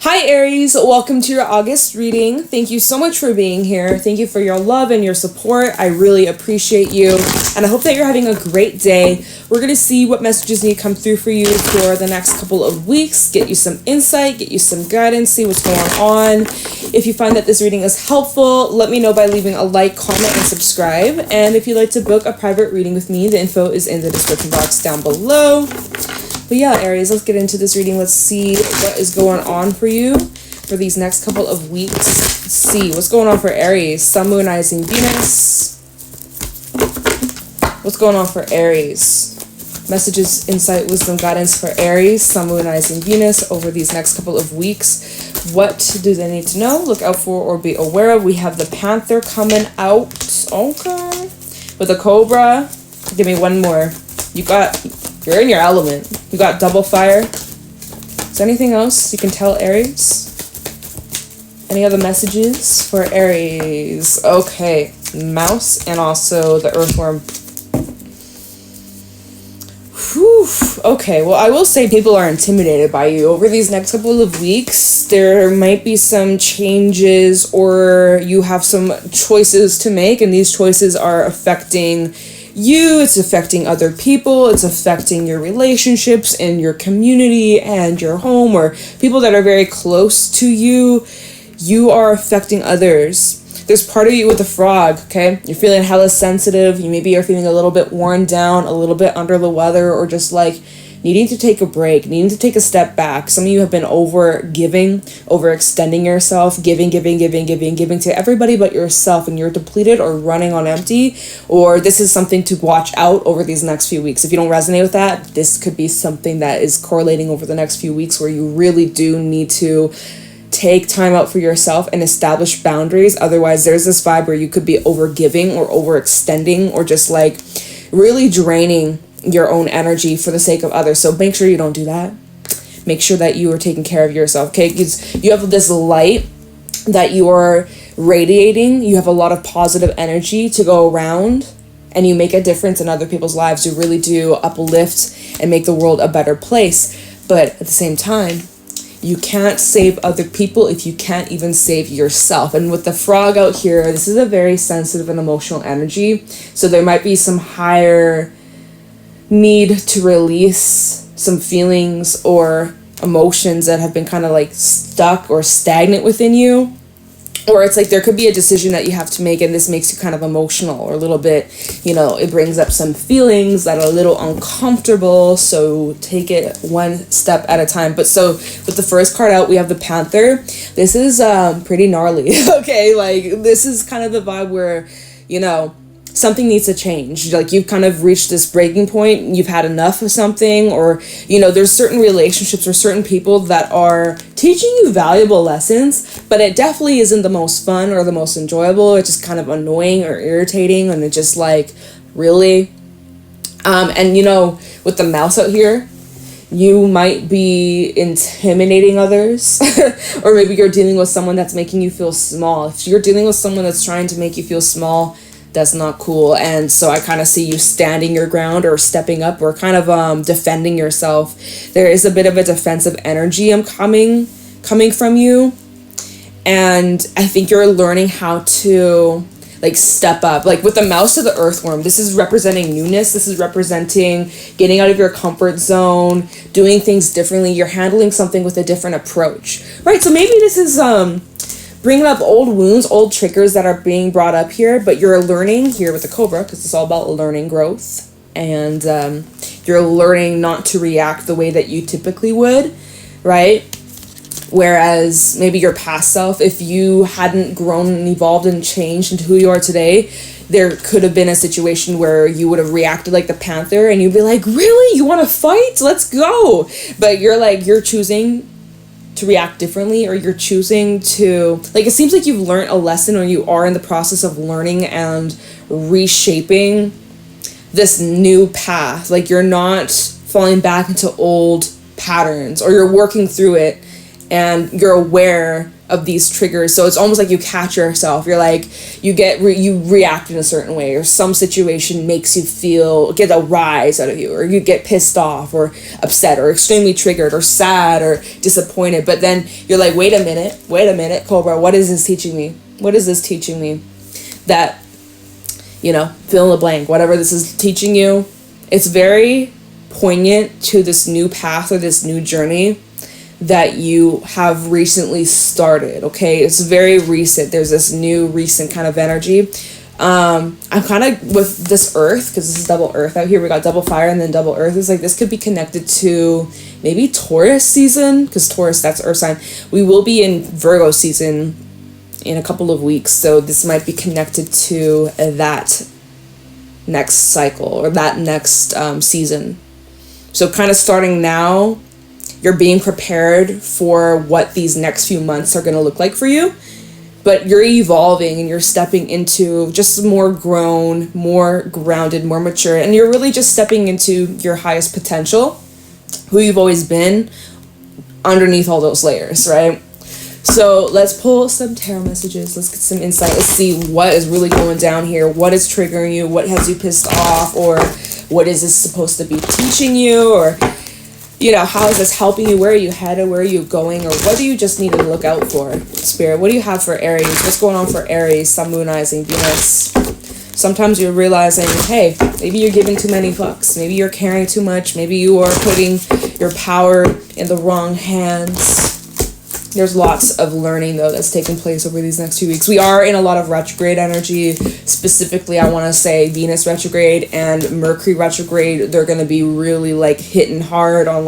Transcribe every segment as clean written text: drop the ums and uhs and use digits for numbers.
Hi Aries, welcome to your August reading. Thank you so much for being here. Thank you for your love and your support. I really appreciate you, and I hope that you're having a great day. We're going to see what messages need to come through for you for the next couple of weeks, get you some insight, get you some guidance, see what's going on. If you find that this reading is helpful, let me know by leaving a like, comment, and subscribe. And if you'd like to book a private reading with me, the info is in the description box down below. But yeah, Aries, let's get into this reading. Let's see what is going on for you for these next couple of weeks. Let's see what's going on for Aries. Sun, Moon, Rising, Venus. What's going on for Aries? Messages, insight, wisdom, guidance for Aries. Sun, Moon, Rising, Venus over these next couple of weeks. What do they need to know, look out for, or be aware of? We have the Panther coming out. Okay. With the Cobra. Give me one more. You're in your element. You got double fire. Is there anything else you can tell Aries? Any other messages for Aries? Okay. Mouse and also the earthworm. Whew. Okay, well, I will say people are intimidated by you. Over these next couple of weeks, there might be some changes or you have some choices to make, and these choices are affecting you, it's affecting other people, it's affecting your relationships and your community and your home, or people that are very close to you. You are affecting others. There's part of you with the frog, okay? You're feeling hella sensitive. You maybe are feeling a little bit worn down, a little bit under the weather, or just like needing to take a break, needing to take a step back. Some of you have been overextending yourself, giving to everybody but yourself, and you're depleted or running on empty, or this is something to watch out over these next few weeks. If you don't resonate with that, this could be something that is correlating over the next few weeks where you really do need to take time out for yourself and establish boundaries. Otherwise, there's this vibe where you could be overgiving or overextending or just like really draining your own energy for the sake of others. So make sure you don't do that. Make sure that you are taking care of yourself, okay? You have this light that you are radiating. You have a lot of positive energy to go around, and you make a difference in other people's lives. You really do uplift and make the world a better place. But at the same time, you can't save other people if you can't even save yourself. And with the frog out here, this is a very sensitive and emotional energy. So there might be some higher need to release some feelings or emotions that have been kind of like stuck or stagnant within you. Or it's like there could be a decision that you have to make, and this makes you kind of emotional or a little bit, it brings up some feelings that are a little uncomfortable. So take it one step at a time. But so with the first card out, we have the Panther. This is pretty gnarly. Okay, like this is kind of the vibe where, something needs to change. Like you've kind of reached this breaking point. You've had enough of something, or, there's certain relationships or certain people that are teaching you valuable lessons, but it definitely isn't the most fun or the most enjoyable. It's just kind of annoying or irritating, and it's just like, really? And with the mouse out here, you might be intimidating others, or maybe you're dealing with someone that's making you feel small. If you're dealing with someone that's trying to make you feel small, that's not cool. And so I kind of see you standing your ground or stepping up or kind of defending yourself. There is a bit of a defensive energy coming from you, and I think you're learning how to like step up. Like with the mouse to the earthworm, this is representing newness. This is representing getting out of your comfort zone, doing things differently. You're handling something with a different approach, right? So maybe this is bringing up old wounds, old triggers that are being brought up here, but you're learning here with the Cobra, because it's all about learning growth, and you're learning not to react the way that you typically would, right? Whereas maybe your past self, if you hadn't grown and evolved and changed into who you are today, there could have been a situation where you would have reacted like the Panther, and you'd be like, really? You want to fight? Let's go. But you're choosing to react differently, or you're choosing to, like, it seems like you've learned a lesson, or you are in the process of learning and reshaping this new path. Like you're not falling back into old patterns, or you're working through it and you're aware of these triggers. So it's almost like you catch yourself. You're like, you react in a certain way, or some situation makes you get a rise out of you, or you get pissed off or upset or extremely triggered or sad or disappointed. But then you're like, wait a minute, Cobra, what is this teaching me? What is this teaching me? That, fill in the blank, whatever this is teaching you, it's very poignant to this new path or this new journey that you have recently started. Okay, it's very recent. There's this new recent kind of energy. I'm kind of with this earth, because this is double earth out here. We got double fire and then double earth. It's like this could be connected to maybe Taurus season, because Taurus, that's earth sign. We will be in Virgo season in a couple of weeks, so this might be connected to that next cycle or that next season. So kind of starting now, you're being prepared for what these next few months are going to look like for you, but you're evolving and you're stepping into just more grown, more grounded, more mature, and you're really just stepping into your highest potential, who you've always been, underneath all those layers, right? So let's pull some tarot messages. Let's get some insight. Let's see what is really going down here. What is triggering you? What has you pissed off? Or what is this supposed to be teaching you? Or how is this helping you? Where are you headed? Where are you going? Or what do you just need to look out for? Spirit, what do you have for Aries? What's going on for Aries, Sun, Moon, Rising, Venus? Sometimes you're realizing, hey, maybe you're giving too many fucks. Maybe you're caring too much. Maybe you are putting your power in the wrong hands. There's lots of learning, though, that's taking place over these next 2 weeks. We are in a lot of retrograde energy. Specifically, I want to say Venus retrograde and Mercury retrograde. They're going to be really, hitting hard on,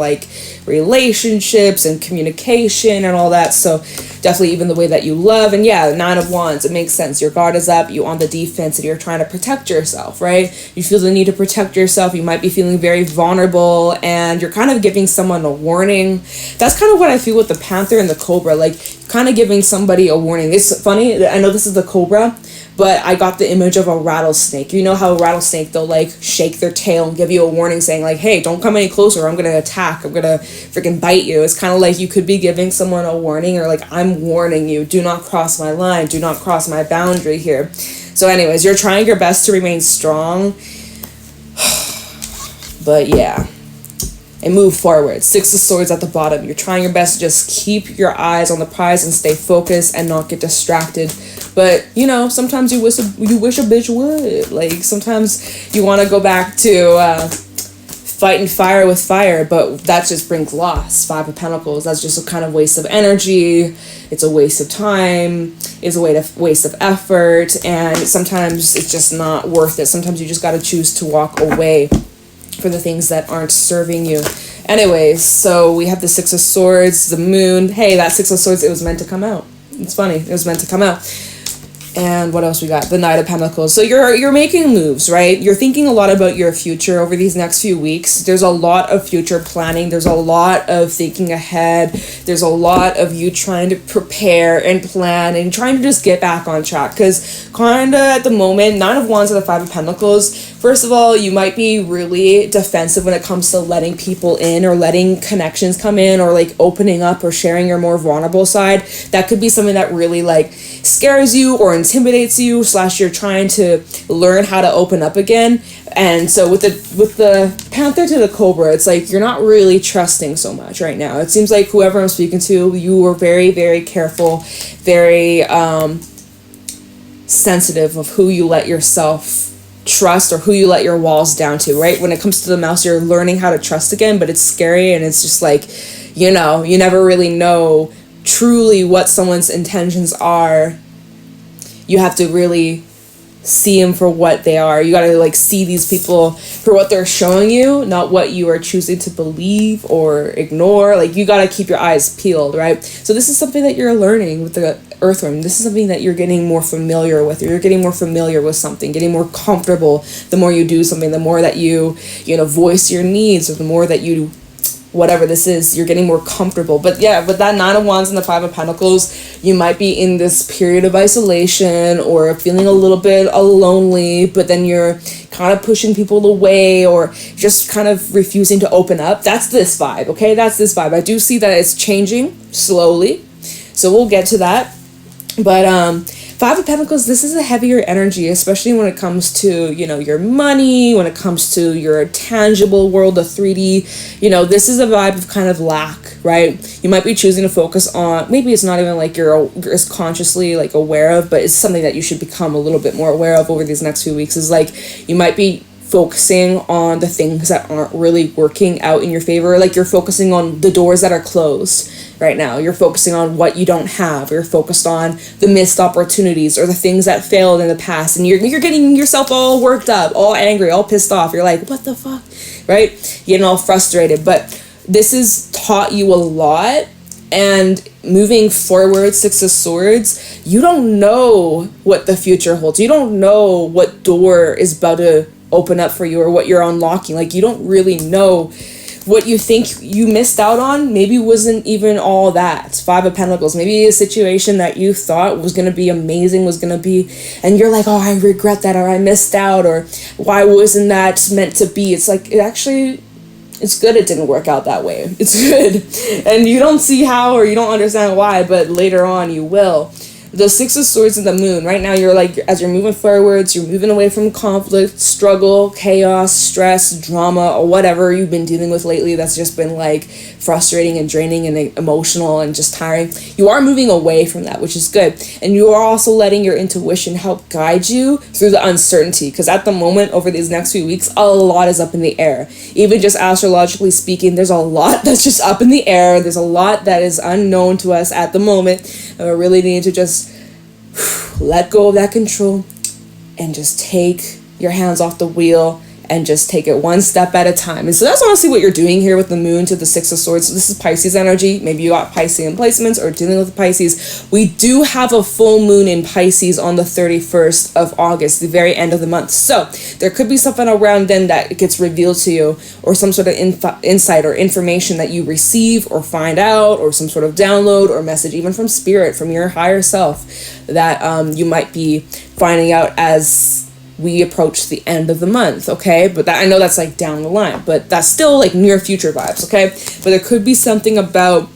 relationships and communication and all that. So definitely even the way that you love. And yeah, 9 of Wands, it makes sense. Your guard is up, you on the defense, and you're trying to protect yourself, right? You feel the need to protect yourself. You might be feeling very vulnerable, and you're kind of giving someone a warning. That's kind of what I feel with the Panther and the Cobra, kind of giving somebody a warning. It's funny, I know this is the Cobra, but I got the image of a rattlesnake. You know how a rattlesnake, they'll shake their tail and give you a warning saying hey, don't come any closer, I'm gonna attack, I'm gonna freaking bite you. It's kind of like you could be giving someone a warning, or I'm warning you, do not cross my line, do not cross my boundary here. So anyways, you're trying your best to remain strong, but yeah, and move forward. 6 of Swords at the bottom. You're trying your best to just keep your eyes on the prize and stay focused and not get distracted. But, sometimes you wish a bitch would. Sometimes you want to go back to fighting fire with fire, but that just brings loss. 5 of Pentacles. That's just a kind of waste of energy. It's a waste of time. It's a waste of effort. And sometimes it's just not worth it. Sometimes you just got to choose to walk away for the things that aren't serving you. Anyways, so we have the 6 of Swords, the Moon. Hey, that 6 of Swords, it was meant to come out. It's funny, it was meant to come out. And what else we got? The Knight of Pentacles. So you're making moves, right? You're thinking a lot about your future over these next few weeks. There's a lot of future planning. There's a lot of thinking ahead. There's a lot of you trying to prepare and plan and trying to just get back on track. Because kind of at the moment, 9 of Wands and the 5 of Pentacles, first of all, you might be really defensive when it comes to letting people in or letting connections come in, or opening up or sharing your more vulnerable side. That could be something that really scares you or intimidates you, / you're trying to learn how to open up again. And so with the Panther to the Cobra, it's you're not really trusting so much right now. It seems like whoever I'm speaking to, you were very, very careful, very sensitive of who you let yourself trust or who you let your walls down to, right? When it comes to the Mouse, you're learning how to trust again, but it's scary, and it's just you never really know truly what someone's intentions are. You have to really see them for what they are. You gotta see these people for what they're showing you, not what you are choosing to believe or ignore. You gotta keep your eyes peeled, right? So this is something that you're learning with the Earthworm. This is something that you're getting more familiar with. You're getting more familiar with something, getting more comfortable. The more you do something, the more that you voice your needs, or the more that you whatever this is, you're getting more comfortable. But yeah, with that 9 of Wands and the 5 of Pentacles, you might be in this period of isolation or feeling a little bit lonely, but then you're kind of pushing people away or just kind of refusing to open up. That's this vibe, okay? That's this vibe. I do see that it's changing slowly. So we'll get to that. But Five of Pentacles, this is a heavier energy, especially when it comes to, you know, your money, when it comes to your tangible world of 3D. You know, this is a vibe of kind of lack, right? You might be choosing to focus on, maybe it's not even like you're as consciously like aware of, but it's something that you should become a little bit more aware of over these next few weeks, is like you might be focusing on the things that aren't really working out in your favor. Like you're focusing on the doors that are closed right now. You're focusing on what you don't have. You're focused on the missed opportunities or the things that failed in the past. And you're getting yourself all worked up, all angry, all pissed off. You're like, what the fuck? Right? Getting all frustrated. But this has taught you a lot. And moving forward, Six of Swords, you don't know what the future holds. You don't know what door is about to open up for you or what you're unlocking. Like, you don't really know. What you think you missed out on maybe wasn't even all that. Five of Pentacles, maybe a situation that you thought was going to be amazing, was going to be, and you're like, oh, I regret that, or I missed out, or why wasn't that meant to be? It's like, it's good it didn't work out that way. It's good. And you don't see how, or you don't understand why, but later on you will. The Six of Swords and the Moon. Right now, you're like, as you're moving forwards, you're moving away from conflict, struggle, chaos, stress, drama, or whatever you've been dealing with lately that's just been like frustrating and draining and emotional and just tiring. You are moving away from that, which is good. And you are also letting your intuition help guide you through the uncertainty. Because at the moment, over these next few weeks, a lot is up in the air. Even just astrologically speaking, there's a lot that's just up in the air. There's a lot that is unknown to us at the moment. And we really need to just let go of that control and just take your hands off the wheel and just take it one step at a time. And so that's honestly what you're doing here with the Moon to the Six of Swords. So this is Pisces energy. Maybe you got Piscean placements or dealing with Pisces. We do have a full moon in Pisces on the 31st of August, the very end of the month. So there could be something around then that gets revealed to you, or some sort of insight or information that you receive or find out, or some sort of download or message, even from spirit, from your higher self, that you might be finding out as we approach the end of the month, okay? But that, I know that's like down the line, but that's still like near future vibes, okay? But there could be something about,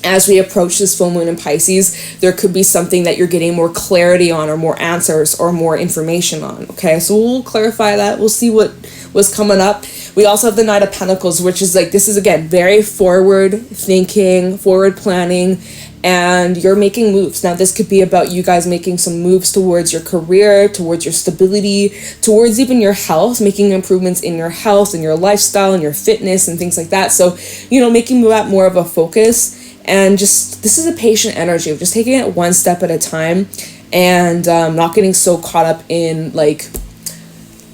as we approach this full moon in Pisces, there could be something that you're getting more clarity on, or more answers, or more information on, okay? So we'll clarify that. We'll see what was coming up. We also have the Knight of Pentacles, which is like, this is again very forward thinking, forward planning, and you're making moves. Now, this could be about you guys making some moves towards your career, towards your stability, towards even your health, making improvements in your health and your lifestyle and your fitness and things like that. So, you know, making that more of a focus, and just, this is a patient energy of just taking it one step at a time, and not getting so caught up in like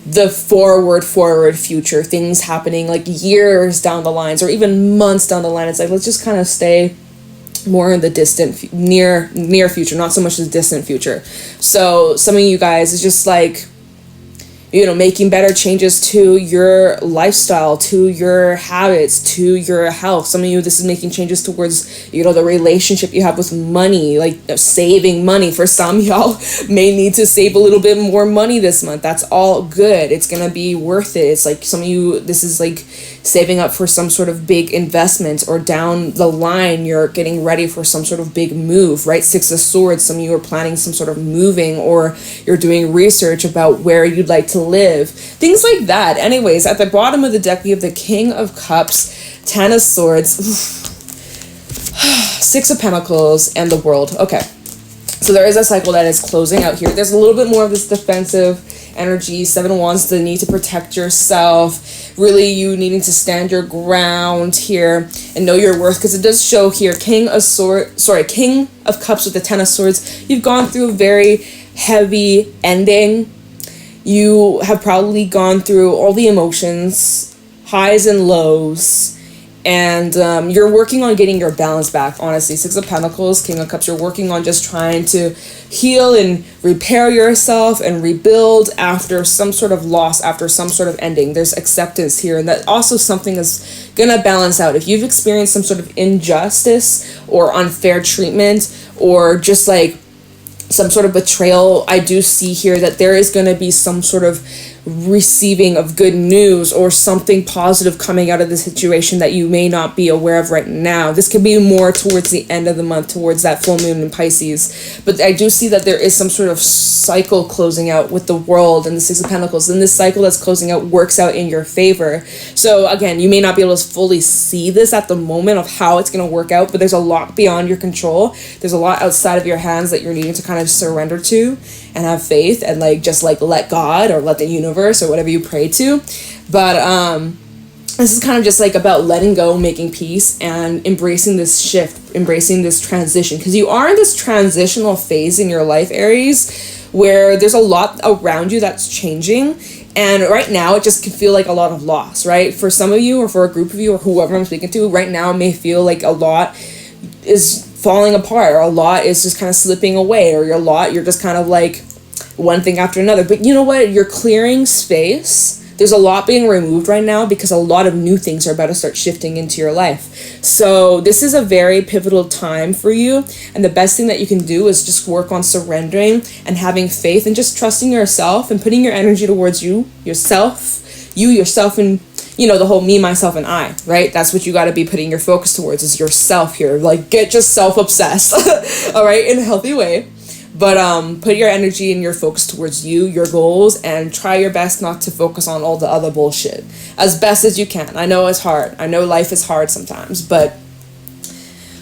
the forward future, things happening like years down the lines or even months down the line. It's like, let's just kind of stay more in the distant, near future, not so much the distant future. So some of you guys is just like, you know, making better changes to your lifestyle, to your habits, to your health. Some of you, this is making changes towards, you know, the relationship you have with money, like saving money. For some, y'all may need to save a little bit more money this month. That's all good. It's going to be worth it. It's like some of you, this is like saving up for some sort of big investment, or down the line, you're getting ready for some sort of big move, right? Six of Swords, some of you are planning some sort of moving, or you're doing research about where you'd like to live, things like that. Anyways, at the bottom of the deck, we have the King of Cups, Ten of Swords, Six of Pentacles, and the World. Okay, so there is a cycle that is closing out here. There's a little bit more of this defensive energy, Seven of Wands, the need to protect yourself, really you needing to stand your ground here and know your worth, because it does show here King of Cups with the Ten of Swords. You've gone through a very heavy ending. You have probably gone through all the emotions, highs and lows, and you're working on getting your balance back, honestly. Six of Pentacles, King of Cups, you're working on just trying to heal and repair yourself and rebuild after some sort of loss, after some sort of ending. There's acceptance here, and that also something is gonna balance out. If you've experienced some sort of injustice or unfair treatment, or just like some sort of betrayal, I do see here that there is going to be some sort of receiving of good news or something positive coming out of the situation that you may not be aware of right now. This could be more towards the end of the month, towards that full moon in Pisces. But I do see that there is some sort of cycle closing out with the world and the Six of Pentacles. And this cycle that's closing out works out in your favor. So again, you may not be able to fully see this at the moment of how it's going to work out, but there's a lot beyond your control. There's a lot outside of your hands that you're needing to kind of surrender to and have faith and like just like let God or let the universe or whatever you pray to. But this is kind of just like about letting go, making peace, and embracing this shift, embracing this transition, because you are in this transitional phase in your life, Aries, where there's a lot around you that's changing. And right now it just can feel like a lot of loss, right? For some of you or for a group of you or whoever I'm speaking to right now, it may feel like a lot is falling apart, or a lot is just kind of slipping away, or you're just kind of like one thing after another. But you know what? You're clearing space. There's a lot being removed right now because a lot of new things are about to start shifting into your life. So this is a very pivotal time for you. And the best thing that you can do is just work on surrendering and having faith and just trusting yourself and putting your energy towards yourself, and the whole me, myself, and I, right? That's what you got to be putting your focus towards, is yourself here. Like, get just self-obsessed, all right, in a healthy way. But put your energy and your focus towards you, your goals, and try your best not to focus on all the other bullshit as best as you can. I know it's hard. I know life is hard sometimes, but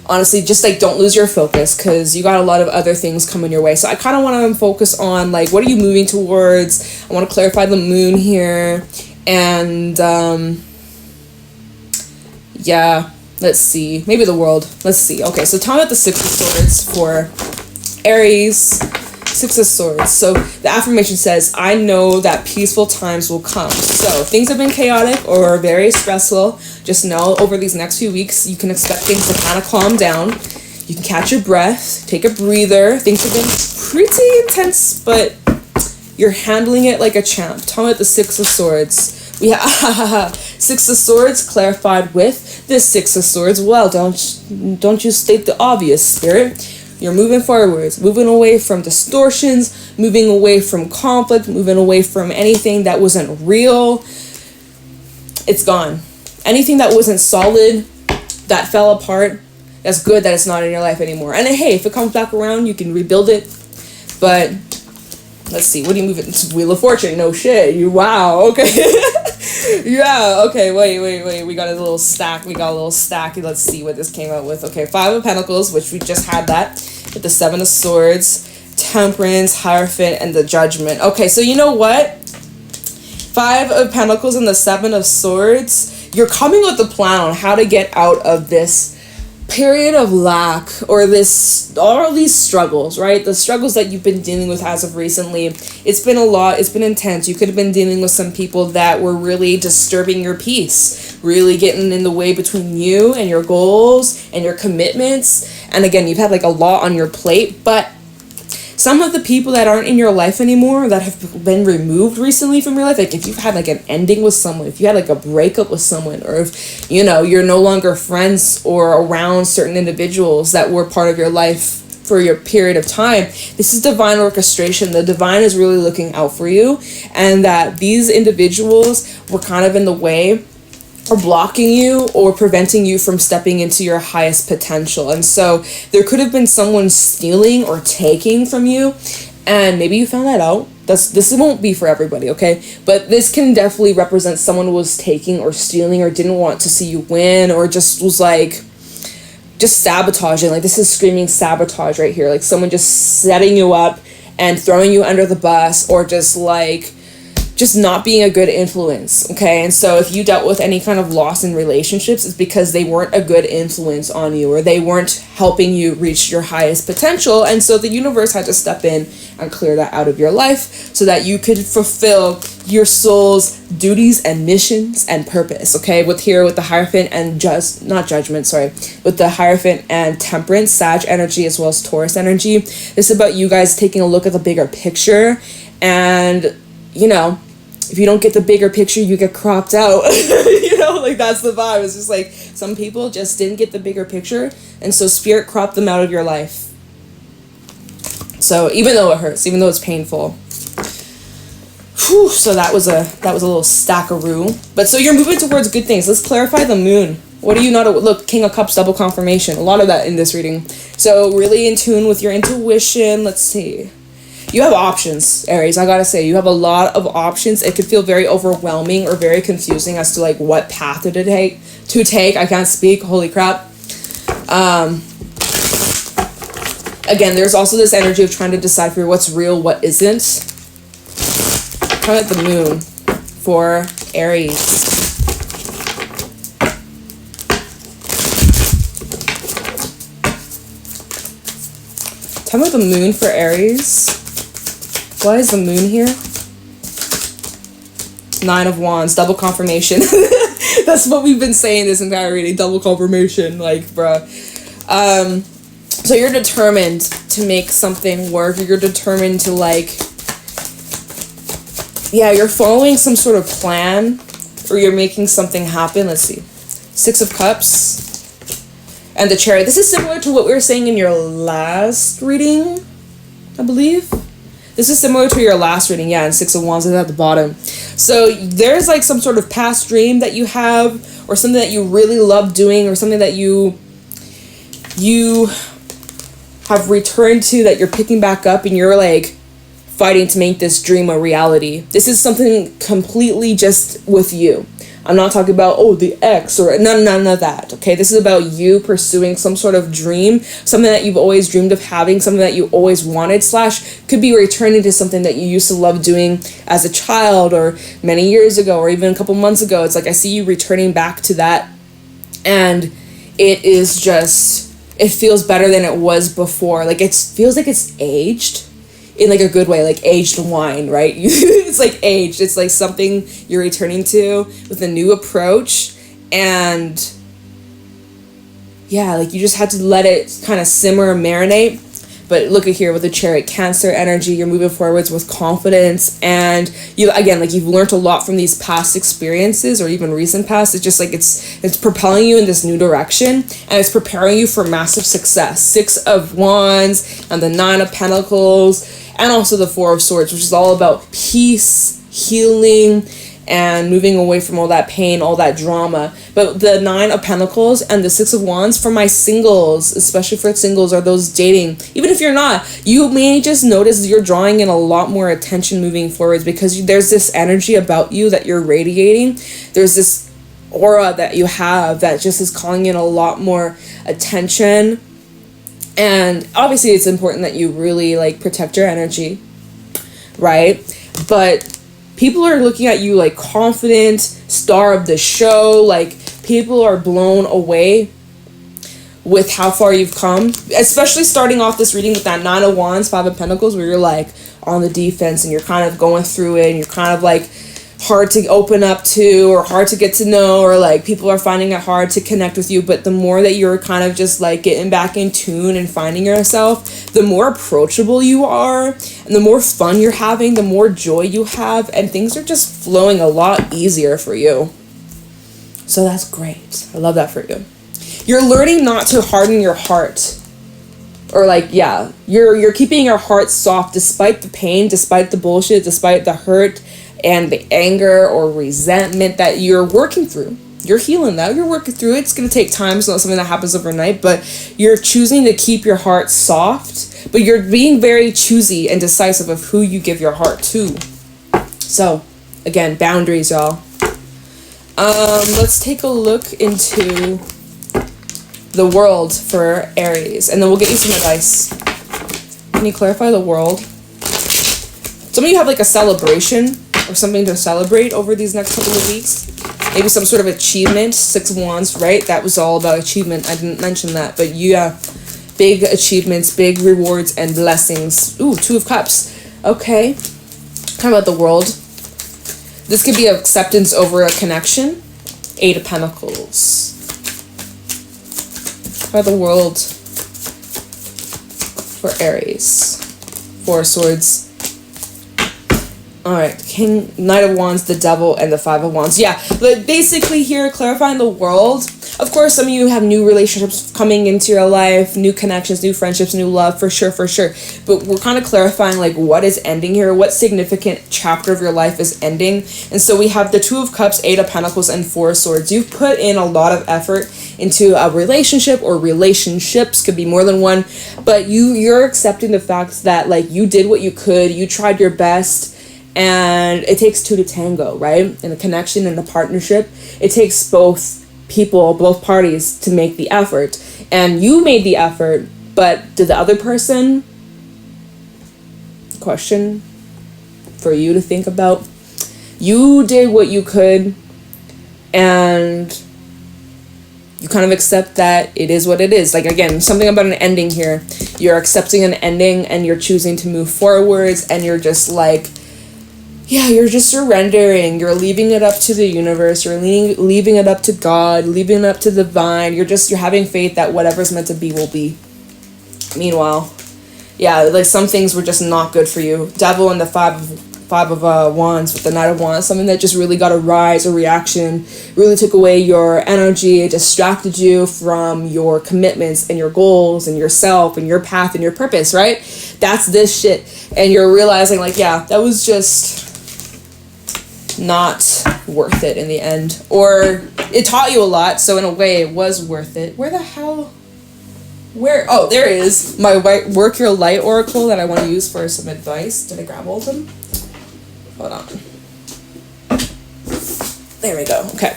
honestly, just like don't lose your focus, because you got a lot of other things coming your way. So I kind of want to focus on like, what are you moving towards? I want to clarify the moon here. And yeah, let's see. Maybe the world. Let's see. Okay, so tell me about the Six of Swords for Aries. Six of Swords. So the affirmation says, I know that peaceful times will come. So things have been chaotic or very stressful. Just know over these next few weeks, you can expect things to kind of calm down. You can catch your breath, take a breather. Things have been pretty intense, but you're handling it like a champ. Tell me about the Six of Swords. We have Six of Swords clarified with the Six of Swords. Well, don't you state the obvious, Spirit. You're moving forwards, moving away from distortions, moving away from conflict, moving away from anything that wasn't real. It's gone. Anything that wasn't solid, that fell apart, that's good that it's not in your life anymore. And then, hey, if it comes back around, you can rebuild it. But let's see, what do you move it? It's Wheel of Fortune. No shit. Wow. Okay. Yeah. Okay. Wait. We got a little stack. Let's see what this came out with. Okay. Five of Pentacles, which we just had that, with the Seven of Swords, Temperance, Hierophant, and the Judgment. Okay. So you know what? Five of Pentacles and the Seven of Swords. You're coming with a plan on how to get out of this period of lack, or all these struggles, right? The struggles that you've been dealing with as of recently. It's been a lot. It's been intense. You could have been dealing with some people that were really disturbing your peace, really getting in the way between you and your goals and your commitments. And again, you've had like a lot on your plate, but some of the people that aren't in your life anymore, that have been removed recently from your life, like if you've had like an ending with someone, if you had like a breakup with someone, or if, you're no longer friends or around certain individuals that were part of your life for your period of time, this is divine orchestration. The divine is really looking out for you, and that these individuals were kind of in the way, or blocking you, or preventing you from stepping into your highest potential. And so there could have been someone stealing or taking from you, and maybe you found that out. This won't be for everybody, okay? But this can definitely represent someone who was taking or stealing, or didn't want to see you win, or just was like just sabotaging. Like, this is screaming sabotage right here. Like someone just setting you up and throwing you under the bus, or just not being a good influence, okay? And so if you dealt with any kind of loss in relationships, it's because they weren't a good influence on you, or they weren't helping you reach your highest potential. And so the universe had to step in and clear that out of your life so that you could fulfill your soul's duties and missions and purpose, okay? With the Hierophant and with the Hierophant and Temperance, Sag energy, as well as Taurus energy. This is about you guys taking a look at the bigger picture. And if you don't get the bigger picture, you get cropped out. That's the vibe. It's just like some people just didn't get the bigger picture, and so Spirit cropped them out of your life. So even though it hurts, even though it's painful. Whew, so that was a little stackaroo. But so you're moving towards good things. Let's clarify the moon. What do you not... Look, King of Cups, double confirmation. A lot of that in this reading. So really in tune with your intuition. Let's see. You have options, Aries. I gotta say, you have a lot of options. It could feel very overwhelming or very confusing as to like what path to take. I can't speak. Holy crap. Again, there's also this energy of trying to decipher what's real, what isn't. Come at the moon for Aries. Tell me the moon for Aries. Why is the moon here? 9 of Wands, double confirmation. That's what we've been saying this entire reading, double confirmation, like, bruh. So you're determined to make something work. You're determined to, like, yeah, you're following some sort of plan, or you're making something happen. Let's see. 6 of Cups. And the Chariot. This is similar to what we were saying in your last reading, I believe. This is similar to your last reading, yeah, and 6 of Wands is at the bottom. So there's like some sort of past dream that you have, or something that you really love doing, or something that you have returned to that you're picking back up, and you're like fighting to make this dream a reality. This is something completely just with you. I'm not talking about, oh, the ex or none of that, okay? This is about you pursuing some sort of dream, something that you've always dreamed of having, something that you always wanted, / could be returning to something that you used to love doing as a child or many years ago or even a couple months ago. It's like I see you returning back to that, and it is just, it feels better than it was before. Like it feels like it's aged. In like a good way, like aged wine, right? It's like aged. It's like something you're returning to with a new approach. And yeah, like you just had to let it kind of simmer and marinate. But look at here with the Chariot, Cancer energy, you're moving forwards with confidence. And you, again, like you've learned a lot from these past experiences or even recent past. It's just like it's propelling you in this new direction, and it's preparing you for massive success. 6 of Wands and the 9 of Pentacles. And also the 4 of Swords, which is all about peace, healing, and moving away from all that pain, all that drama. But the 9 of Pentacles and the 6 of Wands, for my singles, especially for singles or those dating, even if you're not, you may just notice you're drawing in a lot more attention moving forwards, because there's this energy about you that you're radiating. There's this aura that you have that just is calling in a lot more attention. And obviously it's important that you really like protect your energy, right? But people are looking at you like confident, star of the show. Like people are blown away with how far you've come, especially starting off this reading with that 9 of Wands, 5 of Pentacles, where you're like on the defense and you're kind of going through it and you're kind of like hard to open up to or hard to get to know, or like people are finding it hard to connect with you. But the more that you're kind of just like getting back in tune and finding yourself, the more approachable you are and the more fun you're having, the more joy you have, and things are just flowing a lot easier for you. So that's great. I love that for you. You're learning not to harden your heart, or like, yeah, you're keeping your heart soft despite the pain, despite the bullshit, despite the hurt and the anger or resentment that you're working through. You're healing that. You're working through it. It's going to take time. It's not something that happens overnight, but you're choosing to keep your heart soft, but you're being very choosy and decisive of who you give your heart to. So, again, boundaries, y'all. Let's take a look into the world for Aries, and then we'll get you some advice. Can you clarify the world? Some of you have like a celebration or something to celebrate over these next couple of weeks. Maybe some sort of achievement. 6 of Wands, right? That was all about achievement. I didn't mention that, but yeah, big achievements, big rewards and blessings. Ooh, 2 of Cups. Okay. How about the world? This could be acceptance over a connection. 8 of Pentacles. How about the world for Aries? 4 of Swords. Alright, King, Knight of Wands, the Devil, and the 5 of Wands. Yeah, but basically here, clarifying the world. Of course, some of you have new relationships coming into your life, new connections, new friendships, new love, for sure. But we're kind of clarifying like what is ending here, what significant chapter of your life is ending. And so we have the Two of Cups, Eight of Pentacles, and Four of Swords. You've put in a lot of effort into a relationship or relationships, could be more than one, but you're accepting the fact that like you did what you could, you tried your best. And it takes two to tango, right? In a connection, in a partnership, it takes both people, both parties to make the effort. And you made the effort, but did the other person? Question for you to think about. You did what you could, and you kind of accept that it is what it is. Like, again, something about an ending here. You're accepting an ending, and you're choosing to move forwards, and you're just like, yeah, you're just surrendering. You're leaving it up to the universe. You're leaving it up to God, leaving it up to the divine. You're having faith that whatever's meant to be will be. Meanwhile, yeah, like some things were just not good for you. Devil and the five of wands with the Knight of Wands, something that just really got a rise, a reaction, really took away your energy, it distracted you from your commitments and your goals and yourself and your path and your purpose, right? That's this shit. And you're realizing like, yeah, that was just not worth it in the end, or it taught you a lot, so in a way it was worth it. Where the hell, oh, there it is, my Work Your Light oracle that I want to use for some advice. Did I grab all of them? Hold on, there we go. Okay,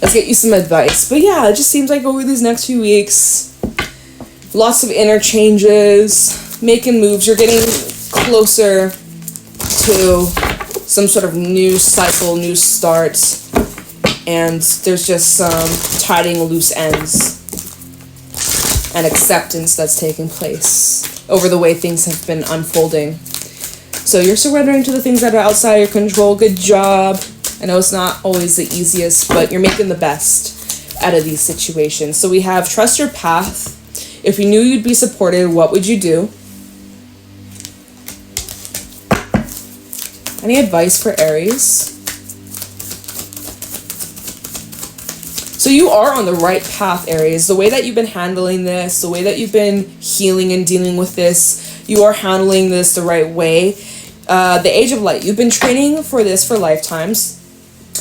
let's get you some advice. But yeah, it just seems like over these next few weeks, lots of interchanges, making moves, you're getting closer to some sort of new cycle, new start, and there's just some tidying loose ends and acceptance that's taking place over the way things have been unfolding. So you're surrendering to the things that are outside your control. Good job. I know it's not always the easiest, but you're making the best out of these situations. So we have trust your path. If you knew you'd be supported, what would you do? Any advice for Aries? So you are on the right path, Aries. The way that you've been handling this, the way that you've been healing and dealing with this, you are handling this the right way. The Age of Light, you've been training for this for lifetimes.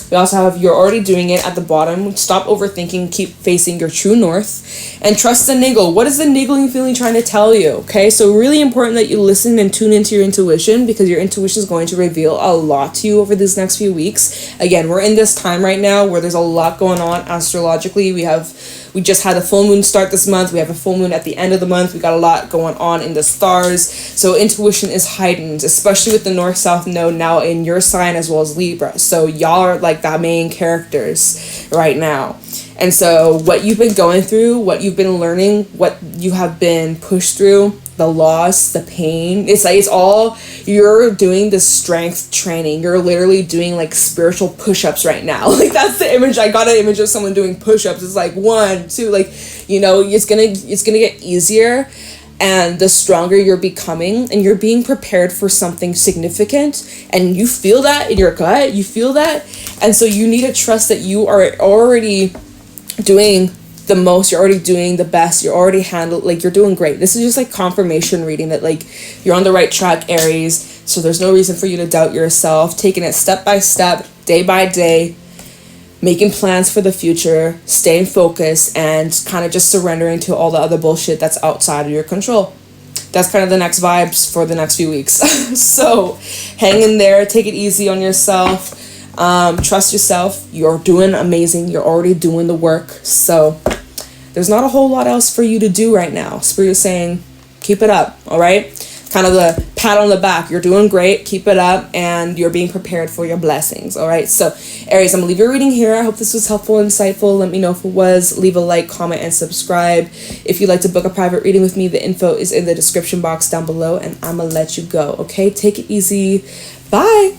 We also have you're already doing it at the bottom. Stop overthinking, keep facing your true north, and trust the niggle. What is the niggling feeling trying to tell you? Okay, so really important that you listen and tune into your intuition, because your intuition is going to reveal a lot to you over these next few weeks. Again, we're in this time right now where there's a lot going on astrologically. We just had a full moon start this month. We have a full moon at the end of the month. We got a lot going on in the stars. So intuition is heightened, especially with the North-South node now in your sign as well as Libra. So y'all are like the main characters right now. And so what you've been going through, what you've been learning, what you have been pushed through, the loss, the pain, it's all, you're doing the strength training. You're literally doing like spiritual push-ups right now. Like that's the image. I got an image of someone doing push-ups. It's like 1, 2, like, you know, it's gonna get easier, and the stronger you're becoming, and you're being prepared for something significant, and you feel that in your gut, you feel that. And so you need to trust that you are already doing the most, you're already doing the best, you're already like you're doing great. This is just like confirmation reading that like you're on the right track, Aries. So there's no reason for you to doubt yourself. Taking it step by step, day by day, making plans for the future, staying focused, and kind of just surrendering to all the other bullshit that's outside of your control. That's kind of the next vibes for the next few weeks. So hang in there, take it easy on yourself. Trust yourself. You're doing amazing. You're already doing the work. So there's not a whole lot else for you to do right now. Spirit is saying, keep it up. All right. Kind of the pat on the back. You're doing great. Keep it up. And you're being prepared for your blessings. All right. So Aries, I'm going to leave your reading here. I hope this was helpful and insightful. Let me know if it was. Leave a like, comment, and subscribe. If you'd like to book a private reading with me, the info is in the description box down below. And I'm going to let you go. Okay. Take it easy. Bye.